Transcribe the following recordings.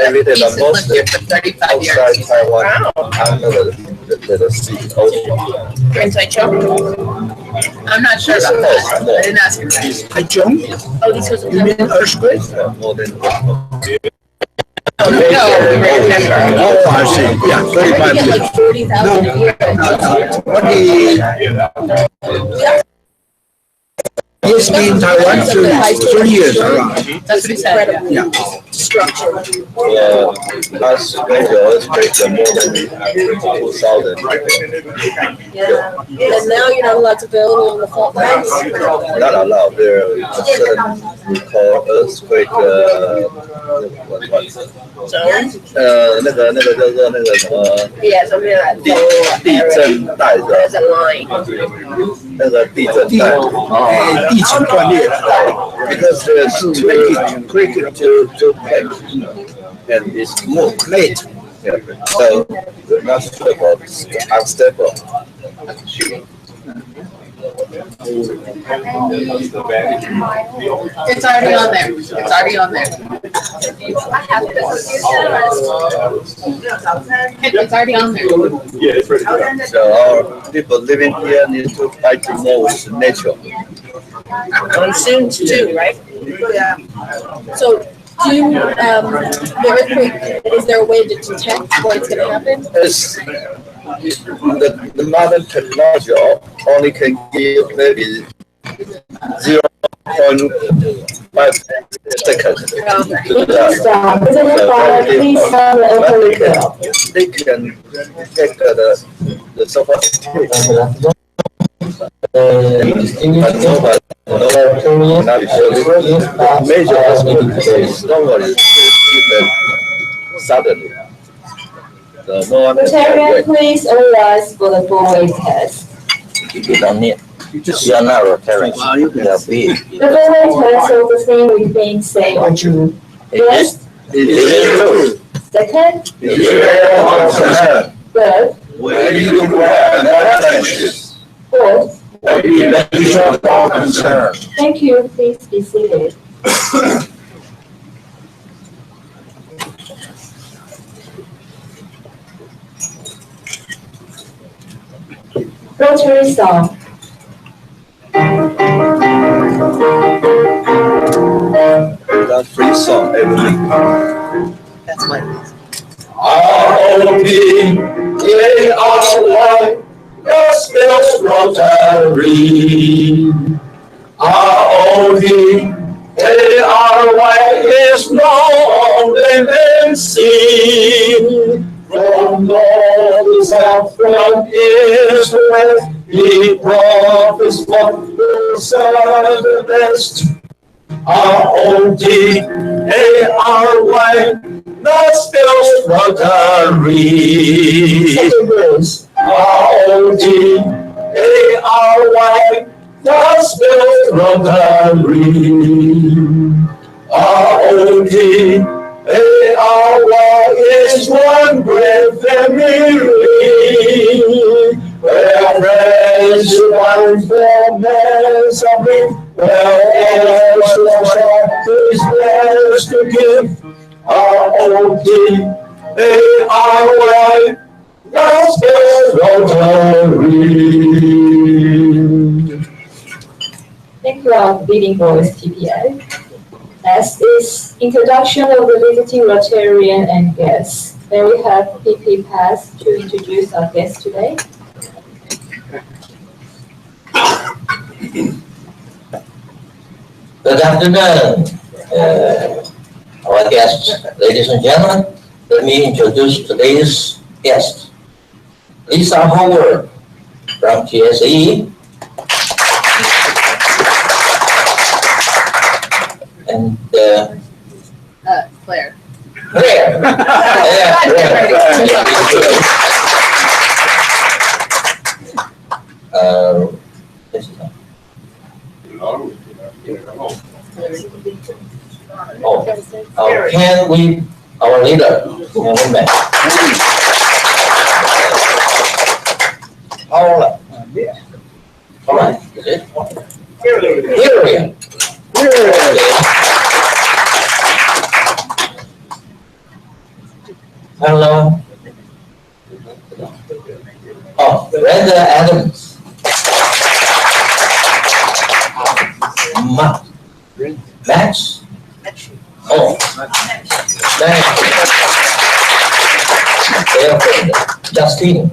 every day, but mostly outside Taiwan, under the sea, ocean. You're in Taichung? I'm not sure about that. I didn't ask you. Taichung? Oh, these was You mean earthquake? More than no, we were in Denver. Oh, I see. Yeah, 35 Like years. 40,000 a year. 20. He's been in Taiwan 3 years around. That's what he said. Yeah. Structure. last major earthquake, more than 2,000. Yeah. And now you're not allowed to build on the fault lines. Not allowed. There are certain called earthquake.那个叫做那个什么 Yeah, something like that. 地震带的 There's a line. 那个地震带地层断裂 because there's quick to break and it's more late. Yeah. So not stable, unstable. It's already on there. It's already on there. It's already on there. Yeah, it's pretty good. So our people living here need to fight more with nature. Monsoons too, right? Yeah. So, do you, the earthquake, is there a way to detect when it's going to happen? It's, the modern technology only can give maybe 0.5 seconds. They can take the so-called major is normally suddenly. Rotarian, please alert for the four-way test. You don't need. You are not Rotarian. You are big. The four-way test of the thing we think, say, or do. Yes? Second? Third? Fourth? Thank you. Please be seated. Rotary song. That's free song every week. That's what it is. R-O-T-A-R-Y, spells Rotary. R-O-T-A-R-Y is known and seen. From north to south, from east to west, he prophets what will serve the best. R-O-T-A-R-Y, that spells Rotary. R-O-T-A-R-Y, that spells Rotary. R-O-T-A-R-Y is one great family, where friends unite for man's suffering, where all is blessed to give. R-O-T-A-R-Y, Gospel Rotary. Thank you, our leading voice, TPA. Next is introduction of the visiting Rotarian and guests. Then we have PP Pass to introduce our guests today. Good afternoon, our guests, ladies and gentlemen. Let me introduce today's guest, Lisa Howard from GSE. And Claire. Claire. Yeah, Claire. Can we, our leader, woman. Paula. Paula, is it? Here. Hello. Oh, Brenda Adams. Max? Oh. Justine.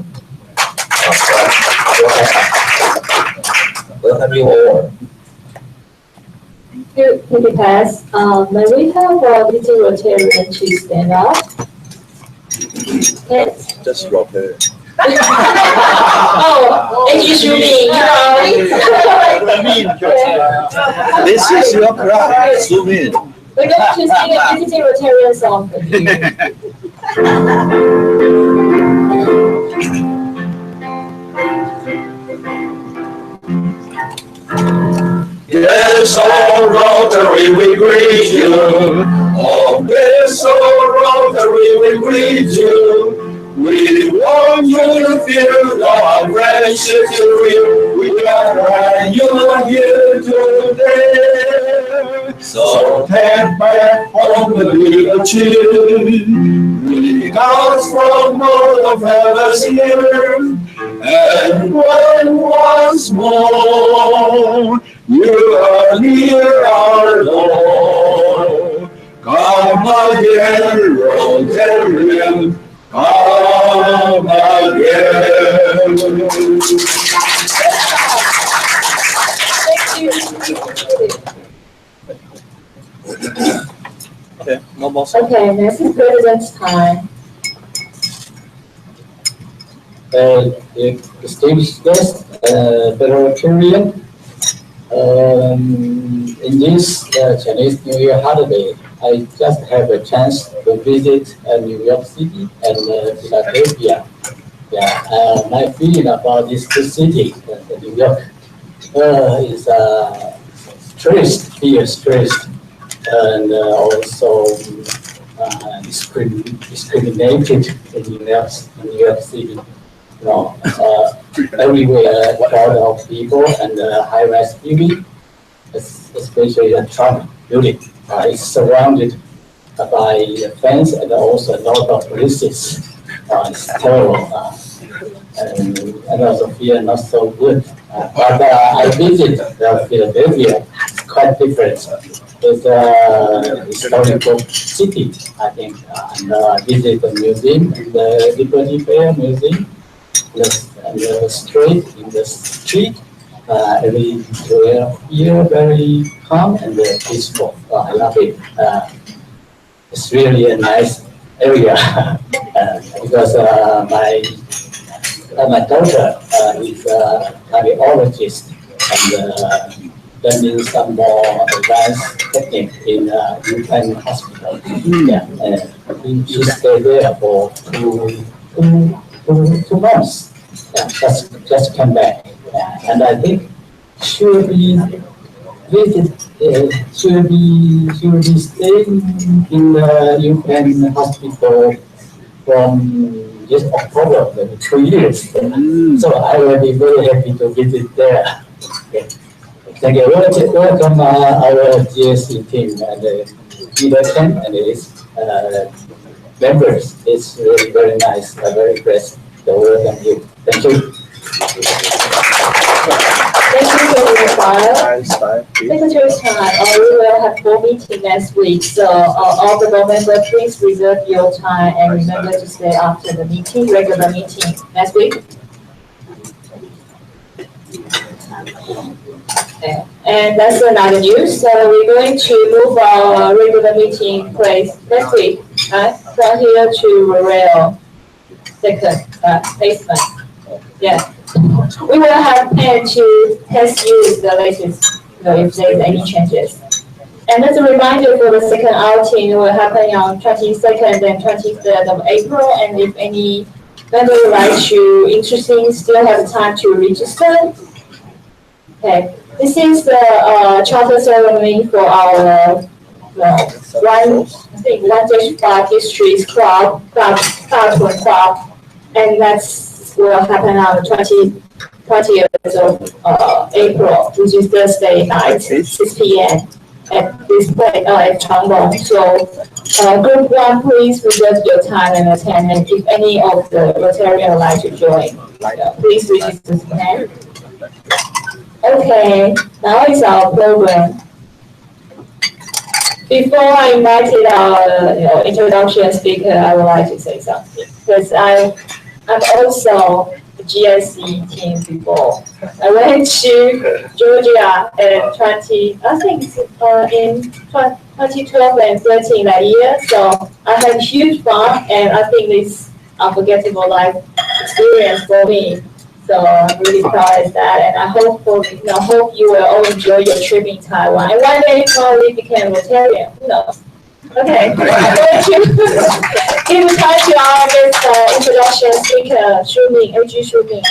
We'll have you all. PP pass. May we have a visiting Rotarian to stand up? Yes. Just drop it. Oh, and you should be, This is your crowd. Zoom in. We're going to sing a visiting Rotarian song for you. Yes, all Rotary, we greet you. Oh, yes, all Rotary, we greet you. We want you to feel our friendship to you. We are glad you're here today. So take back home the little children. We got from all of us here. And once more, you are near our Lord. Come again, Rotarian, come again. Okay, no more. Okay, next is President's time. Distinguished guest, Rotarian, in this Chinese New Year holiday, I just have a chance to visit New York City and Philadelphia. Yeah, my feeling about these two cities, New York, is stressed, and also discriminated in New York City. Everywhere crowd of people and high-rise building, especially the Trump building, is surrounded by fence and also a lot of police. It's terrible, and also feel not so good. But I visit Philadelphia. It's quite different. It's a historical city, I think, and I visit the museum, the Liberty Fair Museum. The street, everywhere here very calm and peaceful. I love it. It's really a nice area because my daughter is a cardiologist and learning some more advanced technique in UPenn Hospital. Yeah, and she stayed there for two months. Yeah, just come back, and I think she will be staying in the UPenn Hospital from this October, maybe 2 years. So I will be very happy to visit there. Okay. Thank you. Welcome our GSE team and leader team and its members. It's really very nice. I'm very impressed. Welcome you. Thank you. Thank you for your file. Secretary's time. We will have board meeting next week. So all the board members, please reserve your time and remember to stay after the meeting, regular meeting next week. Okay. And that's another news. So we're going to move our regular meeting place next week from here to Royal second basement. Yeah. We will have plan to test you the latest, if there is any changes. And as a reminder for the second outing, it will happen on 22nd and 23rd of April. And if any member would like to interesting, still have time to register. Okay. This is the charter ceremony for our 1-5 District Club, Daton Club, and that's will happen on the 20th of April, which is Thursday night, 6 p.m. at this point at Changdong. So group 1, please reserve your time and attend. And if any of the Rotarians would like to join, please register this hand. Okay, now is our program. Before I invited our introduction speaker, I would like to say something because I'm also the GSE team before. I went to Georgia in 2012 and 13 that year. So I had huge fun, and I think this unforgettable life experience for me. So I'm really proud of that, and I hope you will all enjoy your trip in Taiwan. And one day probably become Rotarian. Who knows? Okay, I'm going to give the time to our next introduction speaker, AG Shu-Ming.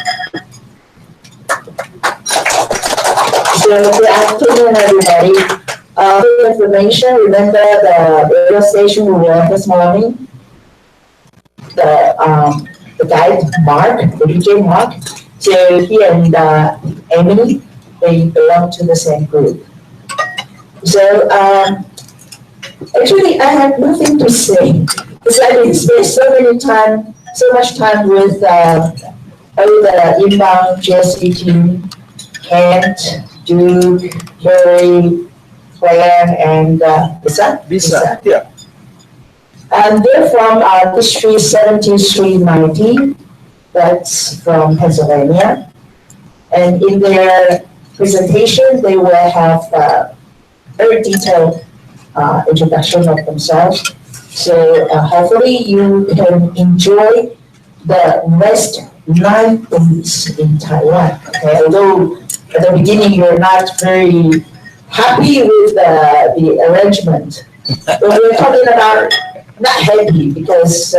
So good afternoon, everybody. For information, remember the radio station we were this morning? The guy Mark, the DJ Mark. So he and Amy, they belong to the same group. So actually, I have nothing to say because I didn't spend so much time with all the Inbond GSE team, Kent, Duke, Jerry, Claire, and Lisa. Yeah. And they're from District 7390. That's from Pennsylvania. And in their presentation, they will have a very detailed introduction of themselves. So hopefully you can enjoy the next 9 days in Taiwan. Okay, although at the beginning you're not very happy with the arrangement, but we're talking about not happy because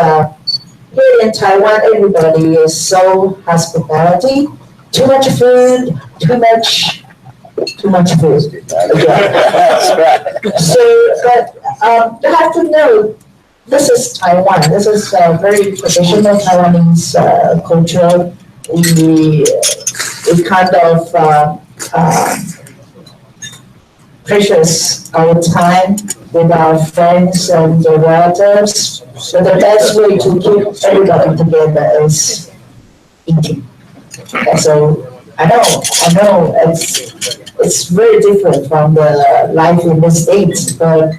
here in Taiwan everybody is so hospitality. Too much food, too much food. That's right. So, but you have to know, this is Taiwan. This is very traditional Taiwanese culture. We kind of precious our time with our friends and the relatives. So the best way to keep everybody together is eating. And so I know it's very different from the life in the States, but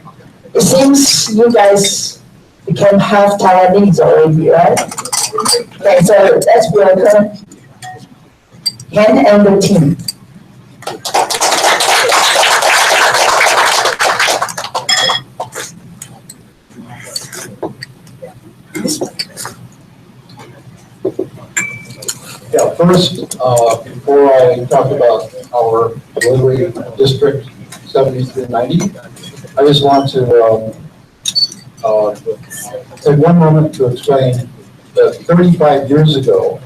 it seems you guys became half Taiwanese already, right? Okay, so let's welcome Ken and the team. Yeah, first, before I talk about our delivery district 7390, I just want to take one moment to explain that 35 years ago,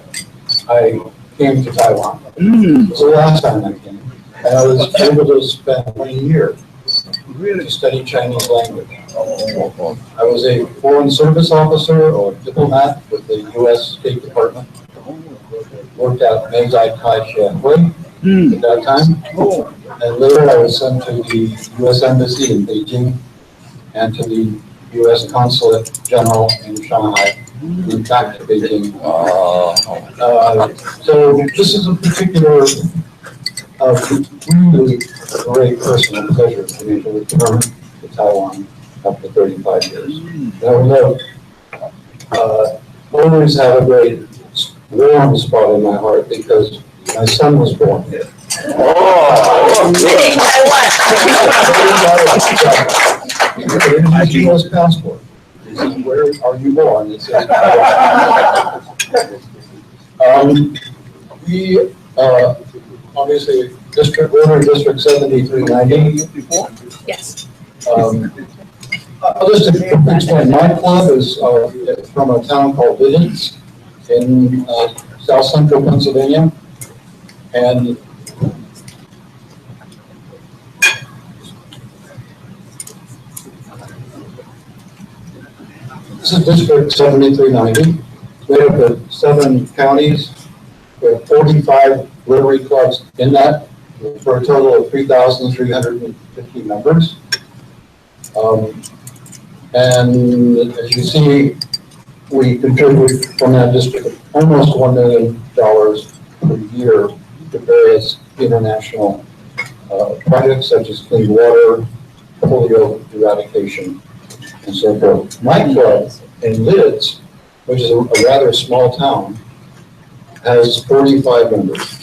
I came to Taiwan. It was the last time I came, and I was able to spend 1 year to study Chinese language. I was a foreign service officer or diplomat with the U.S. State Department. Worked at Meizai Tai Xianhui at that time. And later I was sent to the U.S. Embassy in Beijing and to the U.S. Consulate General in Shanghai, and back to Beijing. So this is a particular really great personal pleasure for me to return to Taiwan after 35 years. And I would always have a great warm spot in my heart because my son was born here. He has passport. He said, "Where are you born?" It says, we obviously we're in District 7390. Yes. I'll just explain. My club is from a town called Visions in south central Pennsylvania, and this is District 7390. Made up of 7 counties. We have 45 Rotary clubs in that for a total of 3,350 members. And as you see, we contribute from that district almost $1 million per year to various international projects such as clean water, polio eradication, and so forth. My club in Lids, which is a rather small town, has 45 members.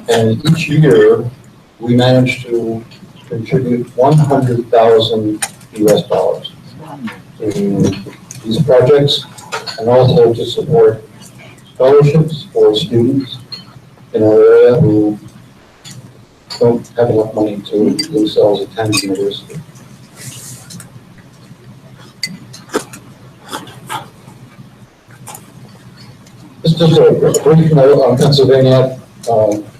And each year, we manage to contribute 100,000 US dollars to these projects, and also to support scholarships for students in our area who don't have enough money to themselves attend university. This is just a brief note on Pennsylvania.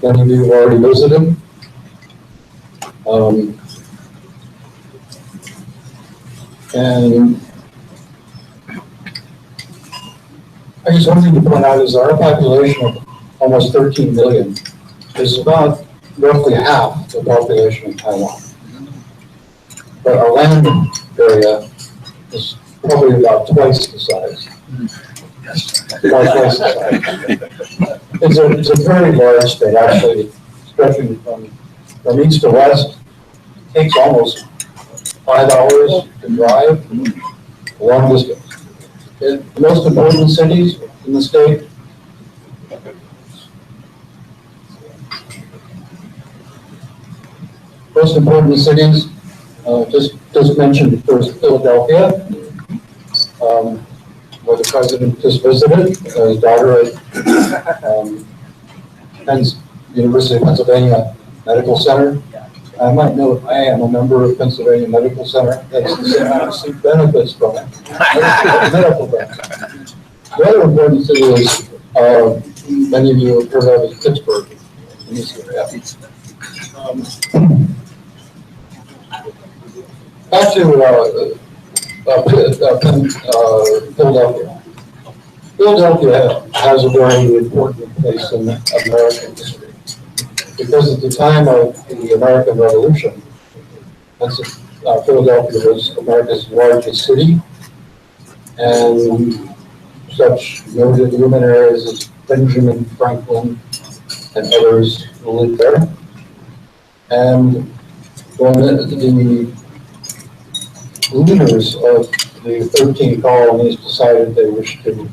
Many of you have already visited. And I just wanted to point out is our population of almost 13 million is about roughly half the population of Taiwan. But our land area is probably about twice the size. About twice the size. It's a very large state, actually, stretching from east to west. It takes almost 5 hours to drive, a long distance. The most important cities in the state. Most important cities, just mentioned first Philadelphia, where the president just visited, his daughter at University of Pennsylvania Medical Center. I might note, I am a member of Pennsylvania Medical Center. That's the same amount of benefits from it. Medical benefits. The other important city is, many of you have heard of, is Pittsburgh. Back to Philadelphia. Philadelphia has a very important place in American history. Because at the time of the American Revolution, Philadelphia was America's largest city, and such noted luminaries as Benjamin Franklin and others who lived there. And when the leaders of the 13 colonies decided they wished to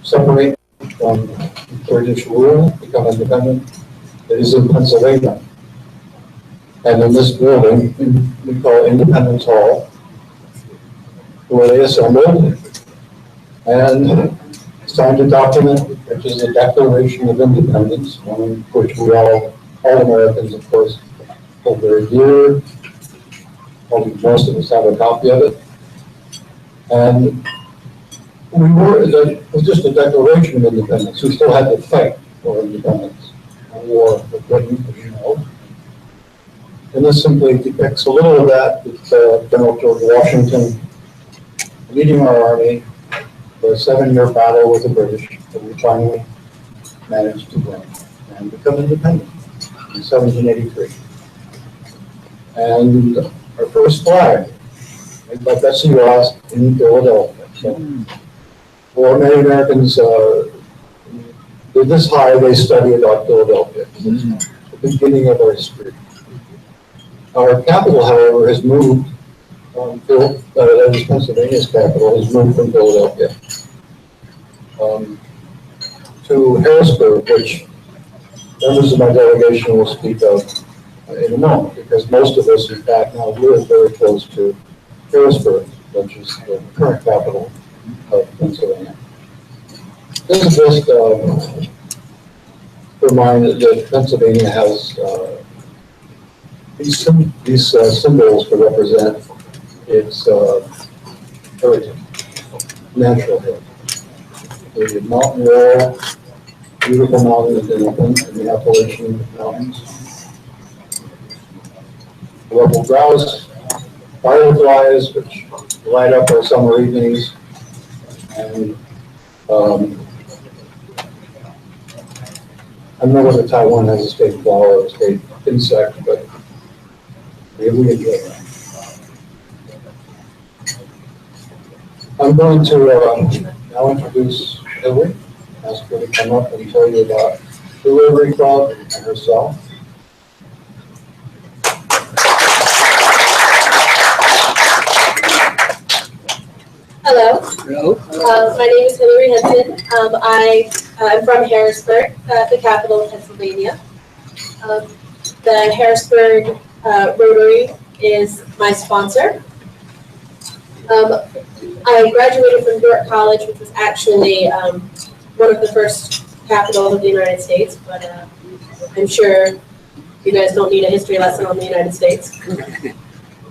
separate from British rule, become independent, it is in Pennsylvania. And in this building, we call Independence Hall, where they assembled and signed a document, which is the Declaration of Independence, one which we all Americans, of course, hold very dear. Probably most of us have a copy of it. And it was just a declaration of independence. We still had to fight for independence. War with Britain, as you know. And this simply depicts a little of that with General George Washington leading our army for a 7-year battle with the British that we finally managed to win and become independent in 1783. And our first flag, made by Betsy Ross in Philadelphia. So, for many Americans, with this high, they study about Philadelphia. It's the beginning of our history. Our capital, however, has moved from Pennsylvania's capital has moved from Philadelphia to Harrisburg, which members of my delegation will speak of in a moment, because most of us, in fact, now live very close to Harrisburg, which is the current capital of Pennsylvania. This is just remind that Pennsylvania has these symbols to represent its heritage, natural heritage. The mountain wall, beautiful mountains in the Appalachian Mountains. Local grouse, fireflies, which light up our summer evenings, and I don't know whether Taiwan has a state flower or a state insect, but we enjoy that. I'm going to now introduce Hillary. Ask her to come up and tell you about the Rotary Club and herself. Hello. Hello. My name is Hillary Henson. I'm from Harrisburg, the capital of Pennsylvania. The Harrisburg Rotary is my sponsor. I graduated from York College, which was actually one of the first capitals of the United States, but I'm sure you guys don't need a history lesson on the United States.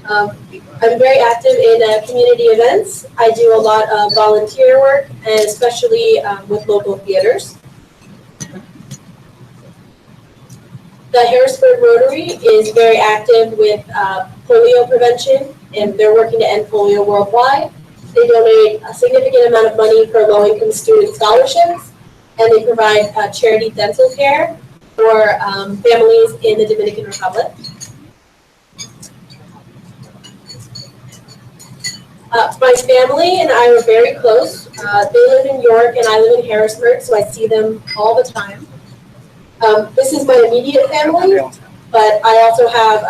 I'm very active in community events. I do a lot of volunteer work, and especially with local theaters. The Harrisburg Rotary is very active with polio prevention, and they're working to end polio worldwide. They donate a significant amount of money for low-income student scholarships, and they provide charity dental care for families in the Dominican Republic. My family and I are very close. They live in York and I live in Harrisburg, so I see them all the time. This is my immediate family, but I also have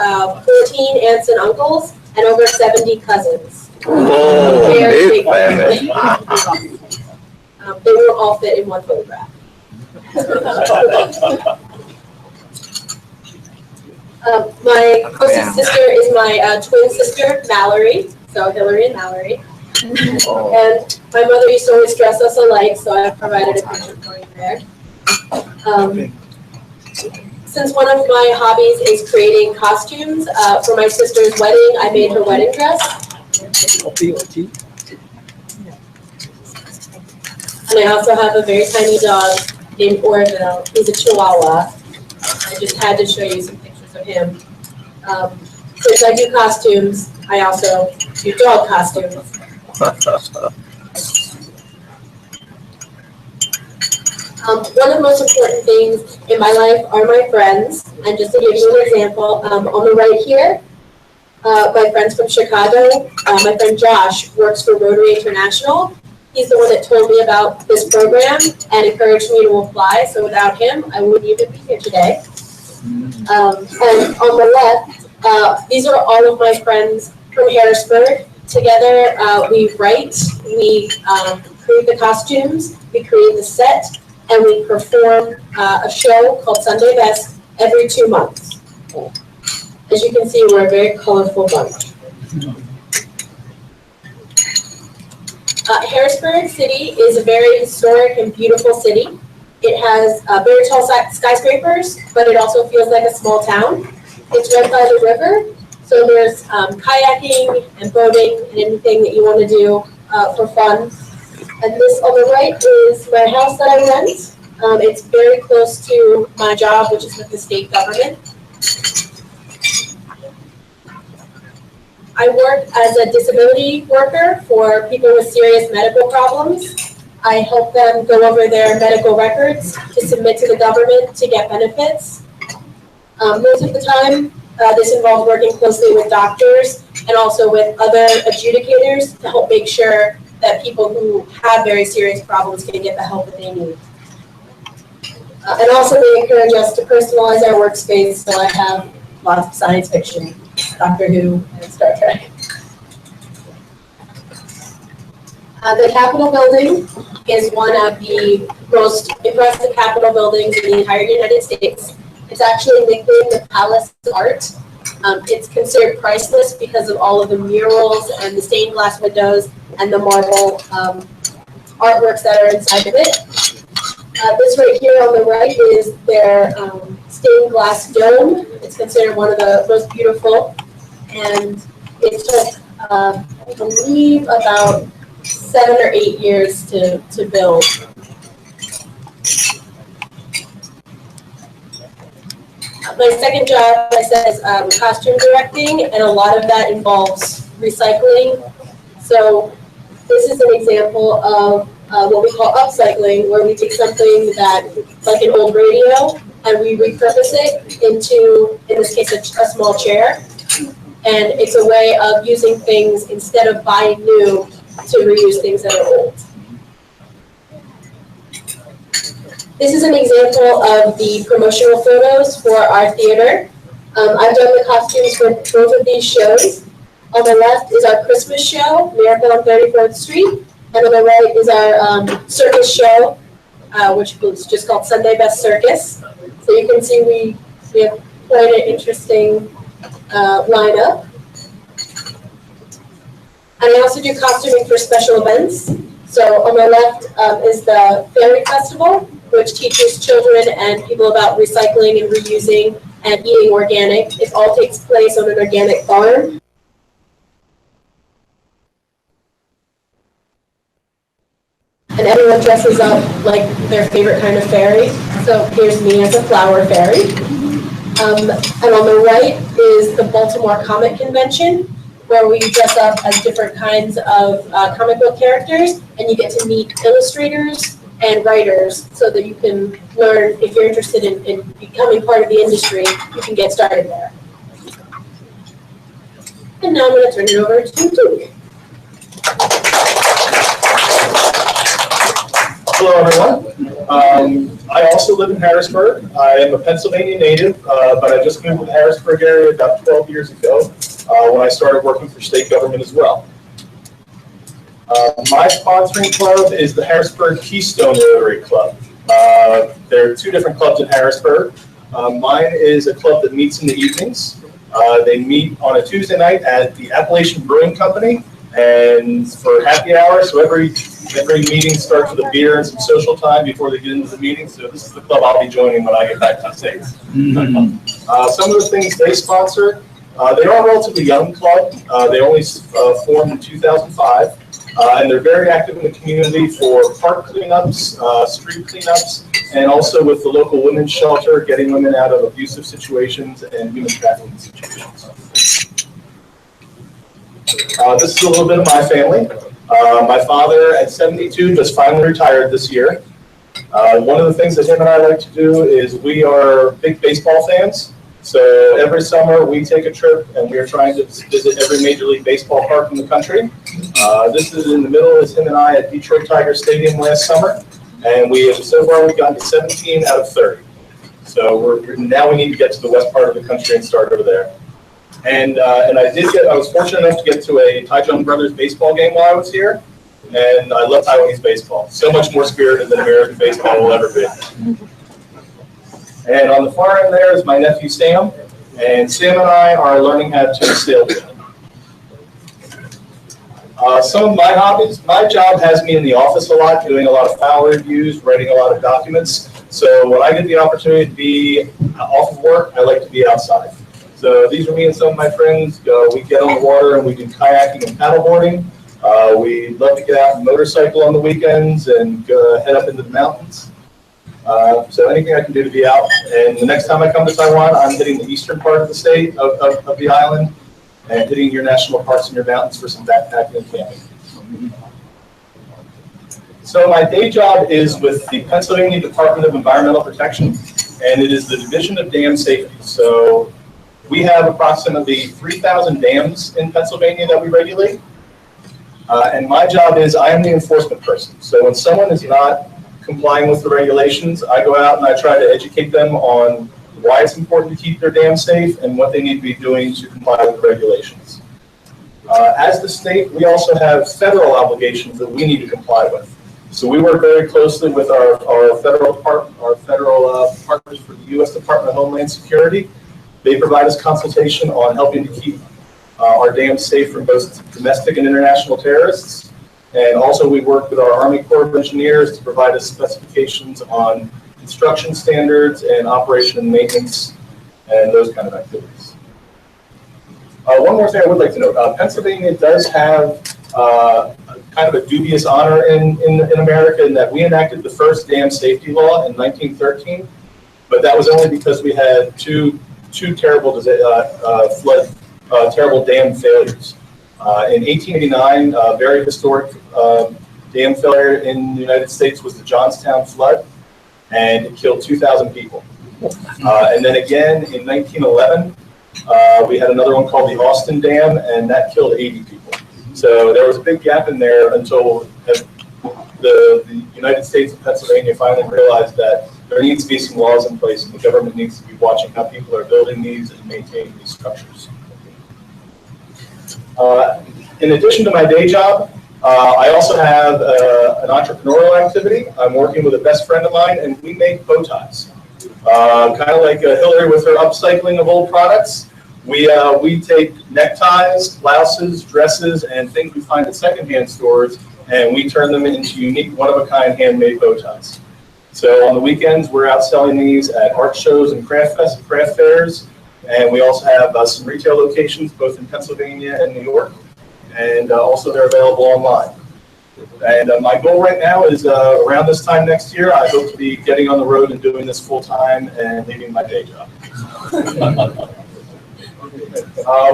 14 aunts and uncles and over 70 cousins. Oh, Very big family. They won't all fit in one photograph. My closest sister is my twin sister, Mallory. So Hillary and Mallory. And my mother used to always dress us alike, so I've provided a picture for you there. Since one of my hobbies is creating costumes, for my sister's wedding, I made her wedding dress. And I also have a very tiny dog named Orville. He's a Chihuahua. I just had to show you some pictures of him. Since I do costumes, I also do dog costumes. One of the most important things in my life are my friends. And just to give you an example, on the right here, my friends from Chicago, my friend Josh works for Rotary International. He's the one that told me about this program and encouraged me to apply. So without him, I wouldn't even be here today. And on the left, these are all of my friends from Harrisburg. Together, we write, we create the costumes, we create the set, and we perform a show called Sunday Best every 2 months. As you can see, we're a very colorful bunch. Harrisburg City is a very historic and beautiful city. It has very tall skyscrapers, but it also feels like a small town. It's right by the river, so there's kayaking and boating and anything that you want to do for fun. And this on the right is my house that I rent. It's very close to my job, which is with the state government. I work as a disability worker for people with serious medical problems. I help them go over their medical records to submit to the government to get benefits. Most of the time, this involves working closely with doctors and also with other adjudicators to help make sure that people who have very serious problems can get the help that they need. And also they encourage us to personalize our workspace, so I have lots of science fiction, Doctor Who, and Star Trek. The Capitol building is one of the most impressive Capitol buildings in the entire United States. It's actually nicknamed the Palace of Art. It's considered priceless because of all of the murals and the stained glass windows and the marble artworks that are inside of it. This right here on the right is their stained glass dome. It's considered one of the most beautiful, and it took, I believe, about 7 or 8 years to build. My second job, I said, is costume directing, and a lot of that involves recycling. So this is an example of what we call upcycling, where we take something that, like an old radio, and we repurpose it into, in this case, a small chair. And it's a way of using things, instead of buying new, to reuse things that are old. This is an example of the promotional photos for our theater. I've done the costumes for both of these shows. On the left is our Christmas show, Miracle on 34th Street, and on the right is our circus show, which was just called Sunday Best Circus. So you can see we have quite an interesting lineup. And I also do costuming for special events. So on the left is the Fairy Festival, which teaches children and people about recycling and reusing and eating organic. It all takes place on an organic farm. And everyone dresses up like their favorite kind of fairy. So here's me as a flower fairy. And on the right is the Baltimore Comic Convention, where we dress up as different kinds of comic book characters, and you get to meet illustrators and writers so that you can learn, if you're interested in becoming part of the industry, you can get started there. And now I'm going to turn it over to Duke. Hello, everyone. I also live in Harrisburg. I am a Pennsylvania native, but I just moved to the Harrisburg area about 12 years ago when I started working for state government as well. My sponsoring club is the Harrisburg Keystone Rotary Club. There are two different clubs in Harrisburg. Mine is a club that meets in the evenings. They meet on a Tuesday night at the Appalachian Brewing Company, and for happy hour, so every meeting starts with a beer and some social time before they get into the meeting. So this is the club I'll be joining when I get back to the States. Some of the things they sponsor, they are a relatively young club. They only formed in 2005, and they're very active in the community for park cleanups, street cleanups, and also with the local women's shelter, getting women out of abusive situations and human trafficking situations. This is a little bit of my family. My father, at 72, just finally retired this year. One of the things that him and I like to do is we are big baseball fans. So every summer we take a trip and we are trying to visit every Major League Baseball park in the country. This is in the middle is him and I at Detroit Tiger Stadium last summer. And so far we've gotten to 17 out of 30. So now we need to get to the west part of the country and start over there. And I was fortunate enough to get to a Taichung Brothers baseball game while I was here, and I love Taiwanese baseball. So much more spirited than American baseball will ever be. And on the far end there is my nephew Sam, and Sam and I are learning how to sail together. Some of my hobbies, my job has me in the office a lot, doing a lot of file reviews, writing a lot of documents. So when I get the opportunity to be off of work, I like to be outside. So these are me and some of my friends. We get on the water and we do kayaking and paddleboarding. We love to get out and motorcycle on the weekends and head up into the mountains. So anything I can do to be out. And the next time I come to Taiwan, I'm hitting the eastern part of the state, of the island, and hitting your national parks and your mountains for some backpacking and camping. So my day job is with the Pennsylvania Department of Environmental Protection, and it is the Division of Dam Safety. So we have approximately 3,000 dams in Pennsylvania that we regulate. And my job is I am the enforcement person. So when someone is not complying with the regulations, I go out and I try to educate them on why it's important to keep their dam safe and what they need to be doing to comply with the regulations. As the state, we also have federal obligations that we need to comply with. So we work very closely with our federal partners for the U.S. Department of Homeland Security. They provide us consultation on helping to keep our dams safe from both domestic and international terrorists. And also we work with our Army Corps of Engineers to provide us specifications on construction standards and operation and maintenance and those kind of activities. One more thing I would like to note, Pennsylvania does have kind of a dubious honor in America in that we enacted the first dam safety law in 1913, but that was only because we had two terrible terrible dam failures. In 1889, a very historic dam failure in the United States was the Johnstown flood, and it killed 2,000 people. And then again in 1911, we had another one called the Austin Dam, and that killed 80 people. So So there was a big gap in there until the United States and Pennsylvania finally realized that there needs to be some laws in place, and the government needs to be watching how people are building these and maintaining these structures. In addition to my day job, I also have an entrepreneurial activity. I'm working with a best friend of mine, and we make bow ties. Kind of like Hillary with her upcycling of old products. We take neckties, blouses, dresses, and things we find at secondhand stores, and we turn them into unique, one-of-a-kind handmade bow ties. So on the weekends, we're out selling these at art shows and craft fairs, and we also have some retail locations both in Pennsylvania and New York, and also they're available online. And my goal right now is around this time next year, I hope to be getting on the road and doing this full-time and leaving my day job.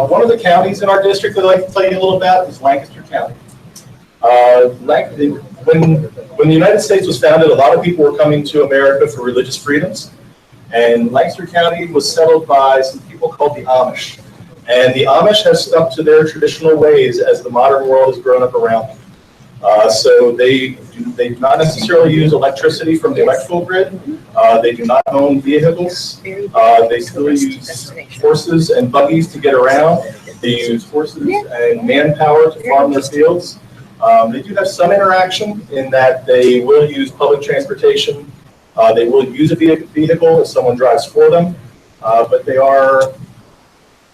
One of the counties in our district that I'd like to tell you a little about is Lancaster County. When the United States was founded, a lot of people were coming to America for religious freedoms. And Lancaster County was settled by some people called the Amish. And the Amish have stuck to their traditional ways as the modern world has grown up around them. So they do not necessarily use electricity from the electrical grid. They do not own vehicles. They still use horses and buggies to get around. They use horses and manpower to farm their fields. They do have some interaction in that they will use public transportation. They will use a vehicle if someone drives for them, but they are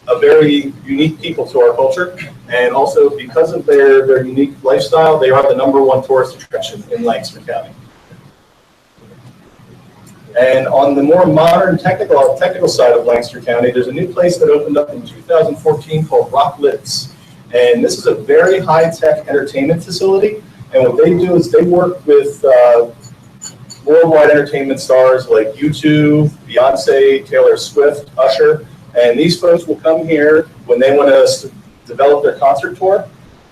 a very unique people to our culture, and also because of their unique lifestyle, they are the #1 tourist attraction in Lancaster County. And on the more modern technical side of Lancaster County, there's a new place that opened up in 2014 called Rock Lids. And this is a very high-tech entertainment facility, and what they do is they work with worldwide entertainment stars like U2, Beyonce, Taylor Swift, Usher, and these folks will come here when they want to develop their concert tour,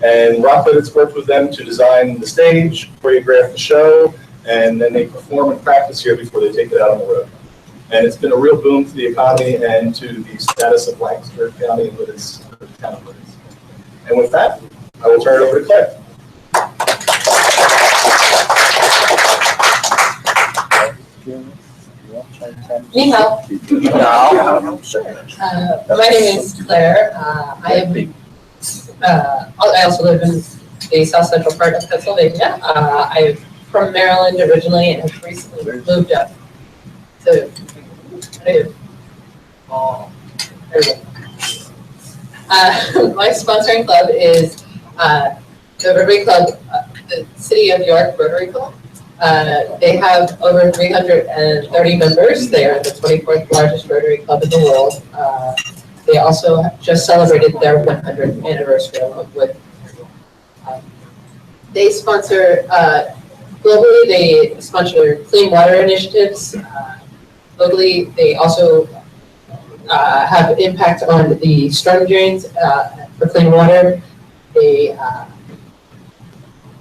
and Rock Lids worked with them to design the stage, choreograph the show, and then they perform and practice here before they take it out on the road. And it's been a real boom to the economy and to the status of Lancaster County and Lids, town of Lids. And with that, I will turn it over to Claire. Ni hao. My name is Claire. I also live in the south central part of Pennsylvania. I'm from Maryland originally and have recently moved up to my sponsoring club is the Rotary Club, the City of York Rotary Club. They have over 330 members. They are the 24th largest Rotary Club in the world. They also just celebrated their 100th anniversary along with. They sponsor, globally, they sponsor clean water initiatives. Locally, they also have impact on the storm drains for clean water. They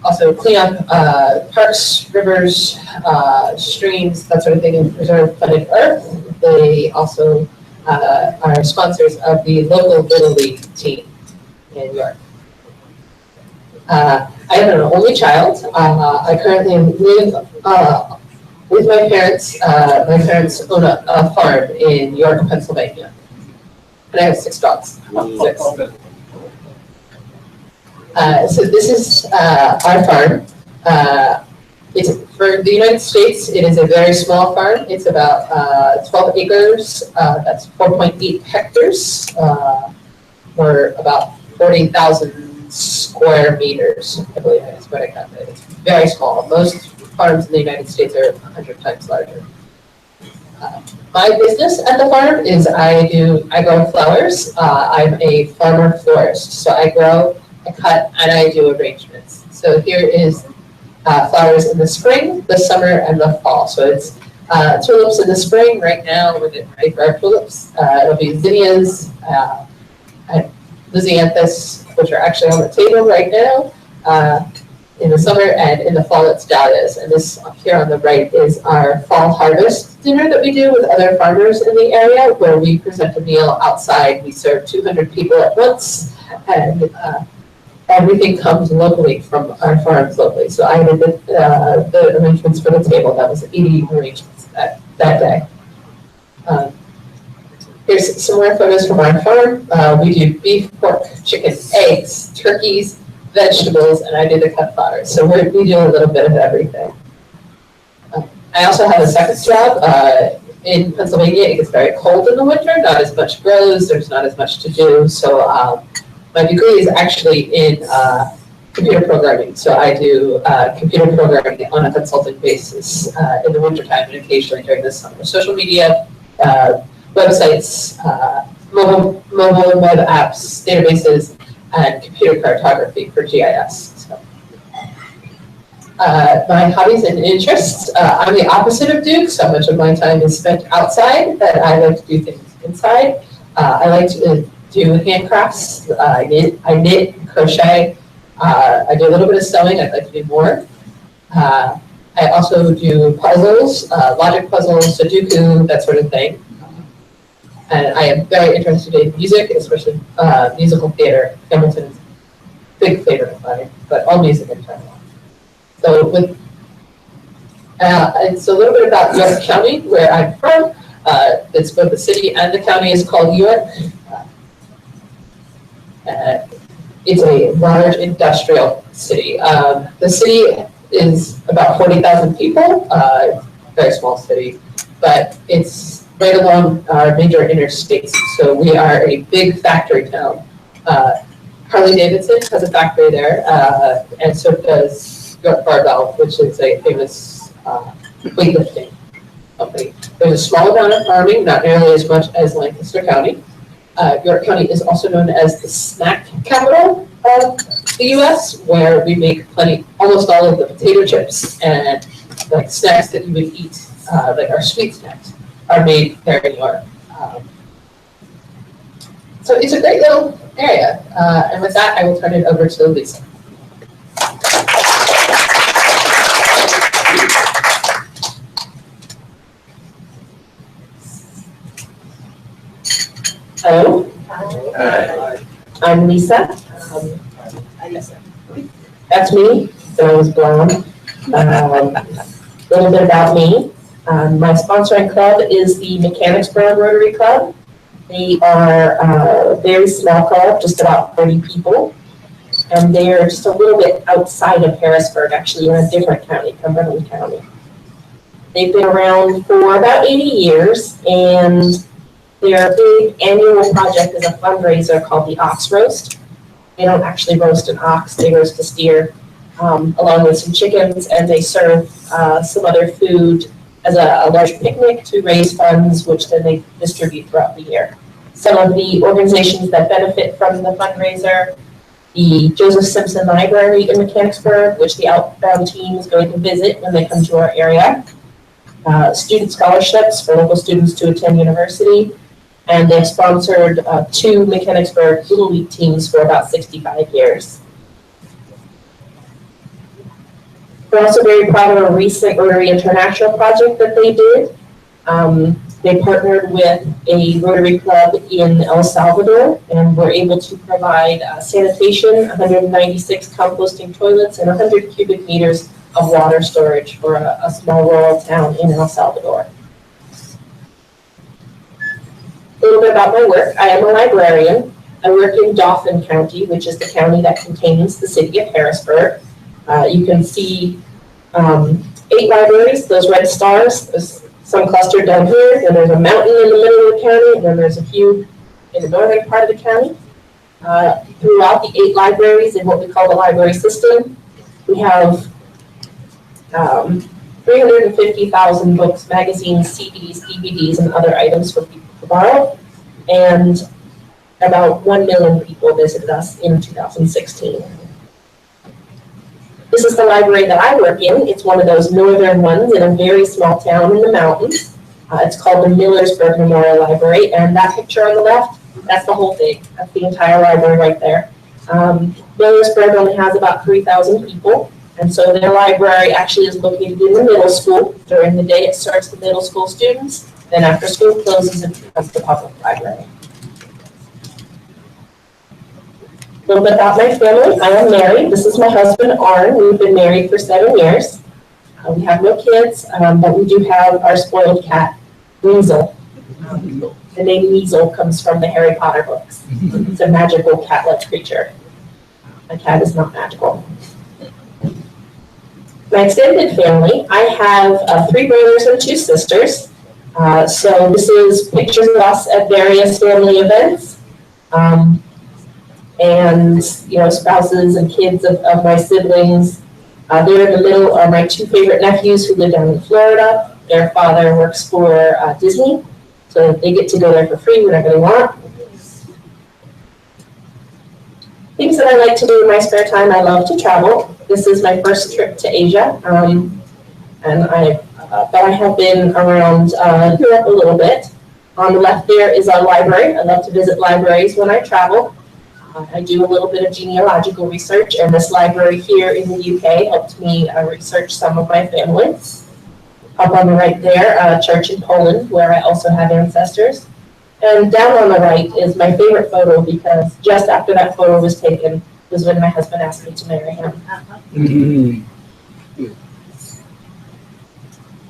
also clean up parks, rivers, streams, that sort of thing, and preserve planet Earth. They also are sponsors of the local Little League team in New York. I am an only child. I currently live with my parents. My parents own a farm in York, Pennsylvania. And I have 6 dogs. 6. So this is our farm. It's for the United States. It is a very small farm. It's about 12 acres. That's 4.8 hectares, or about 40,000 square meters. I believe that's what I calculated. It's very small. Most farms in the United States are 100 times larger. My business at the farm is I grow flowers. I'm a farmer florist, so I grow, I cut, and I do arrangements. So here is flowers in the spring, the summer, and the fall. So it's tulips in the spring. Right now, we're getting ready for our tulips. It'll be zinnias, lisianthus, which are actually on the table right now. In the summer, and in the fall, it's dahlias. And this up here on the right is our fall harvest dinner that we do with other farmers in the area, where we present a meal outside. We serve 200 people at once, and everything comes locally from our farms locally. So I did the arrangements for the table. That was 80 arrangements that day. Here's some more photos from our farm. We do beef, pork, chicken, eggs, turkeys, vegetables, and I do the cut fodder. So we do a little bit of everything. I also have a second job. In Pennsylvania, it gets very cold in the winter, not as much grows, there's not as much to do. So my degree is actually in computer programming. So I do computer programming on a consulting basis in the wintertime and occasionally during the summer. Social media, websites, mobile and web apps, databases, and computer cartography for GIS. So, my hobbies and interests, I'm the opposite of Duke. So much of my time is spent outside, but I like to do things inside. I like to do handcrafts. I knit, crochet. I do a little bit of sewing. I'd like to do more. I also do puzzles, logic puzzles, Sudoku, that sort of thing. And I am very interested in music, especially musical theater. Hamilton is a big favorite of mine, but all music in general. So it's a little bit about York County, where I'm from. It's both the city and the county is called York. It's a large industrial city. The city is about 40,000 people, very small city, but it's right along our major interstates. So we are a big factory town. Harley-Davidson has a factory there, and so does York Barbell, which is a famous weightlifting company. There's a small amount of farming, not nearly as much as Lancaster County. York County is also known as the snack capital of the U.S., where we make almost all of the potato chips and like snacks that you would eat, like our sweet snacks, are made there in York. So it's a great little area. And with that, I will turn it over to Lisa. Hello. Hi. I'm Lisa. That's me. So I was blonde. A little bit about me. My sponsoring club is the Mechanicsburg Rotary Club. They are a very small club, just about 30 people. And they're just a little bit outside of Harrisburg, actually in a different county, Cumberland County. They've been around for about 80 years, and their big annual project is a fundraiser called the Ox Roast. They don't actually roast an ox, they roast a steer, along with some chickens, and they serve some other food as a large picnic to raise funds, which then they distribute throughout the year. Some of the organizations that benefit from the fundraiser, the Joseph Simpson Library in Mechanicsburg, which the outbound team is going to visit when they come to our area, student scholarships for local students to attend university, and they've sponsored 2 Mechanicsburg Little League teams for about 65 years. We're also very proud of a recent Rotary International project that they did. They partnered with a Rotary Club in El Salvador and were able to provide sanitation, 196 composting toilets, and 100 cubic meters of water storage for a small rural town in El Salvador. A little bit about my work. I am a librarian. I work in Dauphin County, which is the county that contains the city of Harrisburg. You can see 8 libraries, those red stars. There's some clustered down here, and there's a mountain in the middle of the county, and then there's a few in the northern part of the county. Throughout the 8 libraries in what we call the library system, we have 350,000 books, magazines, CDs, DVDs, and other items for people to borrow, and about 1 million people visited us in 2016. This is the library that I work in. It's one of those northern ones in a very small town in the mountains. It's called the Millersburg Memorial Library, and that picture on the left, that's the whole thing. That's the entire library right there. Millersburg only has about 3,000 people, and so their library actually is located in the middle school. During the day, it serves the middle school students. Then after school closes, it becomes the public library. A little bit about my family. I am married. This is my husband, Arn. We've been married for 7 years. We have no kids, but we do have our spoiled cat, Weasel. The name Weasel comes from the Harry Potter books. It's a magical cat-like creature. My cat is not magical. My extended family, I have 3 brothers and 2 sisters. So this is pictures of us at various family events. And, you know, spouses and kids of my siblings. There in the middle are my 2 favorite nephews who live down in Florida. Their father works for Disney, so they get to go there for free whenever they want. Things that I like to do in my spare time, I love to travel. This is my first trip to Asia, but I have been around Europe a little bit. On the left there is our library. I love to visit libraries when I travel. I do a little bit of genealogical research, and this library here in the UK helped me research some of my family. Up on the right there, a church in Poland where I also have ancestors. And down on the right is my favorite photo because just after that photo was taken was when my husband asked me to marry him.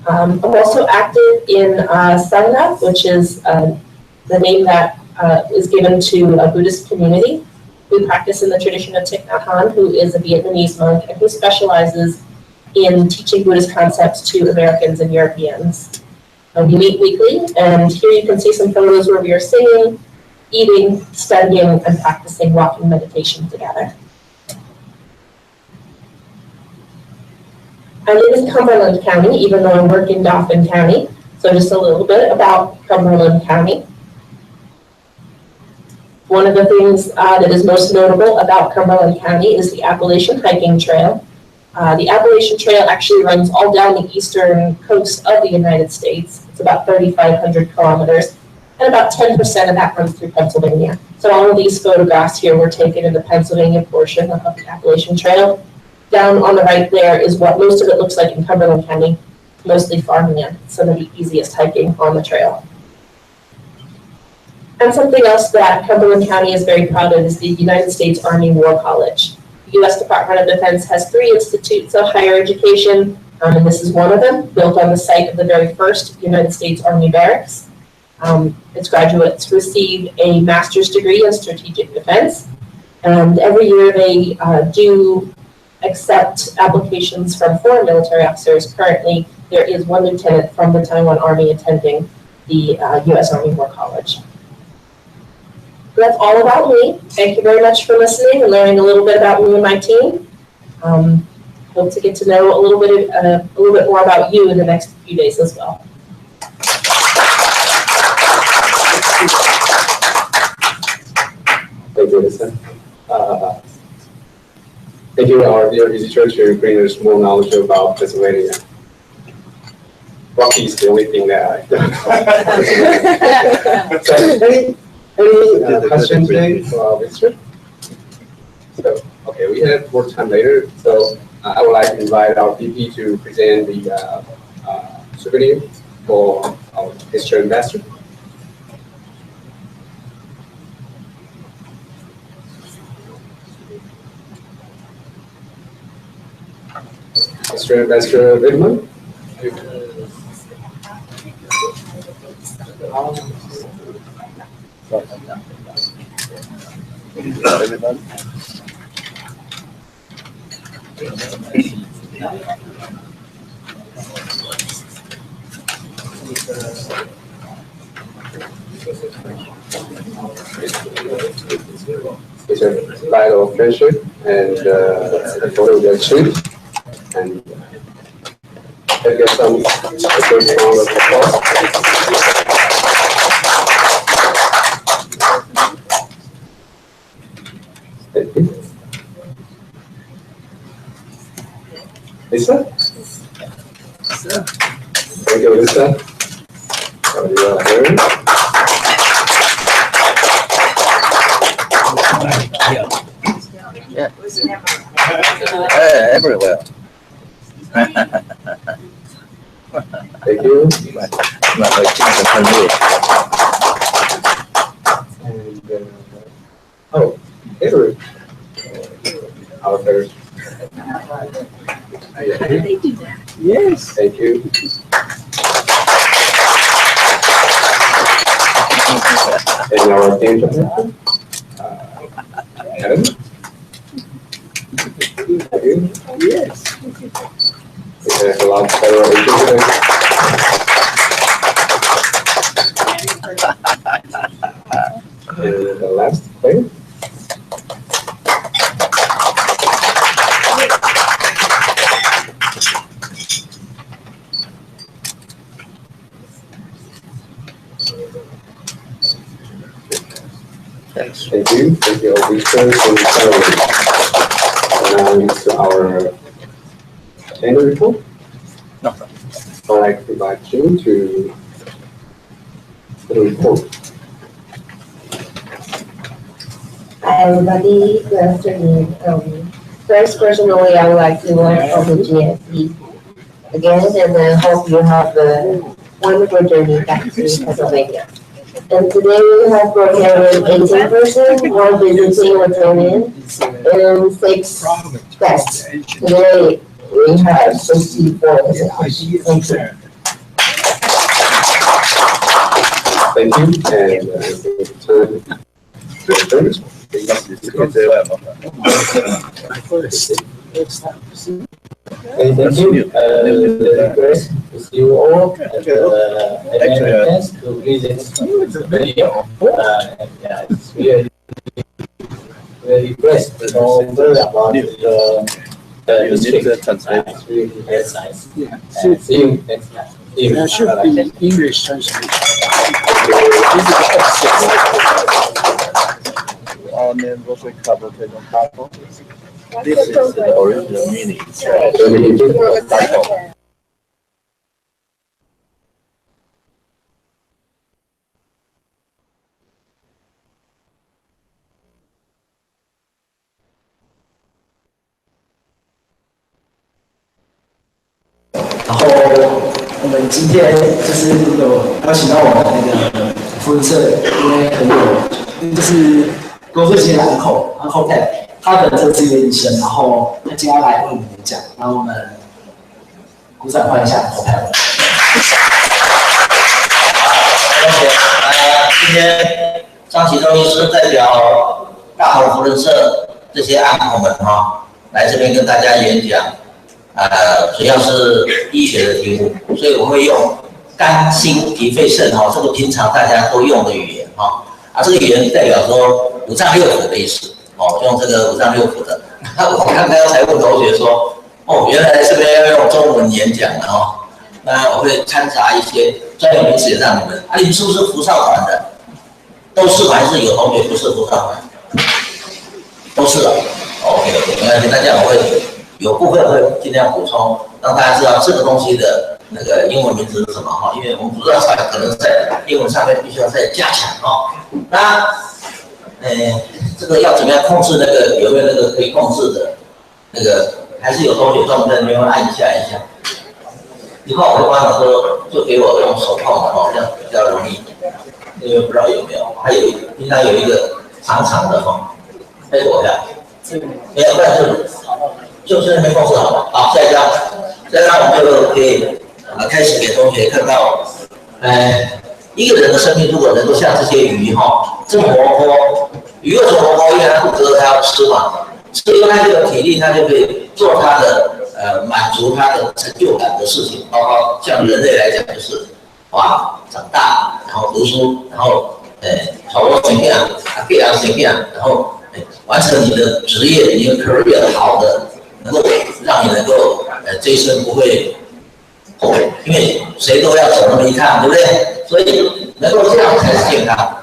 I'm also active in Sangha, which is the name that is given to a Buddhist community. We practice in the tradition of Thich Nhat Hanh, who is a Vietnamese monk and who specializes in teaching Buddhist concepts to Americans and Europeans. We meet weekly, and here you can see some photos where we are singing, eating, studying, and practicing walking meditation together. I live in Cumberland County, even though I work in Dauphin County. So just a little bit about Cumberland County. One of the things that is most notable about Cumberland County is the Appalachian Hiking Trail. The Appalachian Trail actually runs all down the eastern coast of the United States. It's about 3,500 kilometers, and about 10% of that runs through Pennsylvania. So all of these photographs here were taken in the Pennsylvania portion of the Appalachian Trail. Down on the right there is what most of it looks like in Cumberland County, mostly farmland, some of the easiest hiking on the trail. And something else that Cumberland County is very proud of is the United States Army War College. The U.S. Department of Defense has 3 institutes of higher education, and this is one of them, built on the site of the very first United States Army barracks. Its graduates receive a master's degree in strategic defense, and every year they do accept applications from foreign military officers. Currently, there is 1 lieutenant from the Taiwan Army attending the U.S. Army War College. So that's all about me. Thank you very much for listening and learning a little bit about me and my team. Hope to get to know a little bit more about you in the next few days as well. Thank you, Lisa. Thank you, our dear visitors, to bring us more knowledge about Pennsylvania. Rocky is the only thing that I don't. So, any questions today for our visitor? So, okay, we have more time later, so I would like to invite our VP to present the souvenir for our visitor investor. Mr. Investor Vidman. It's a slide of friendship and the photo will shoot. And let's get some good round of applause. Thank you. Lisa? Thank you, Lisa. So you are here. Yeah. Everywhere. Thank you. And oh, Avery. Yes. Thank you. And our team director, Adam. Thank you. Yes. We have a lot of federal agents and the last player. Thank you. Thank you, all these and celebrate. Now into our annual report. No. I'd like to invite you to the report. Hi, everybody. Good afternoon. First, personally, I would like to learn from the GSE again, and I hope you have a wonderful journey back to Pennsylvania. And today we have prepared 18 persons, 1 visiting Lithuanian, and 6 guests. Today we have 64 visitors. Thank you. Thank you, and thank you. Grace, to see you all, and I had a chance to visit the video. Yeah, it's really, very impressed to know more about the district. It's really very nice. And see you next time. See you. There should Bye-bye. be English translation. This is the original meaning. Title. 然后我们今天就是有邀请到我们那个扶轮社，因为很有就是工作期间的uncle Ted， 他本身是一位医生，然后他今天要来为我们演讲，然后我们鼓掌欢迎一下uncle Ted。谢谢。今天张启忠医师代表大同扶轮社这些uncle们来这边跟大家演讲。主要是医学的题目，所以我会用肝、心、脾、肺、肾这个平常大家都用的语言这个语言代表说五脏六腑的意思就用这个五脏六腑的。我刚才才问同学说，原来这边要用中文演讲的那我会掺杂一些专有名词也让你们。你们是不是扶少团的？都是吗？还是有同学不是扶少团？都是了。OK， 没关系，那这样我会。有部分会尽量补充，让大家知道这个东西的那个英文名字是什么因为我们不知道可能在英文上面必须要再加强那这个要怎么样控制那个有没有那个可以控制的那个？还是有同学专门在那边按一下。以后我会帮他说，就给我用手碰的这样比较容易。因为不知道有没有，还有平常有一个长长的那个我看没有，但是。就是没控制好了。好，下一张我们就可以开始给同学看到，一个人的生命如果能够像这些鱼这么活泼，鱼为什么活泼？因为它肚子饿，它要吃嘛，吃用它这个体力，它就可以做它的满足它的成就感的事情，包括像人类来讲就是长大，然后读书，然后考过成绩培养成绩，然后完成你的职业，你的 career 好的。能够让你能够这一生不会后悔，因为谁都要走那么一趟，对不对？所以能够这样才是健康。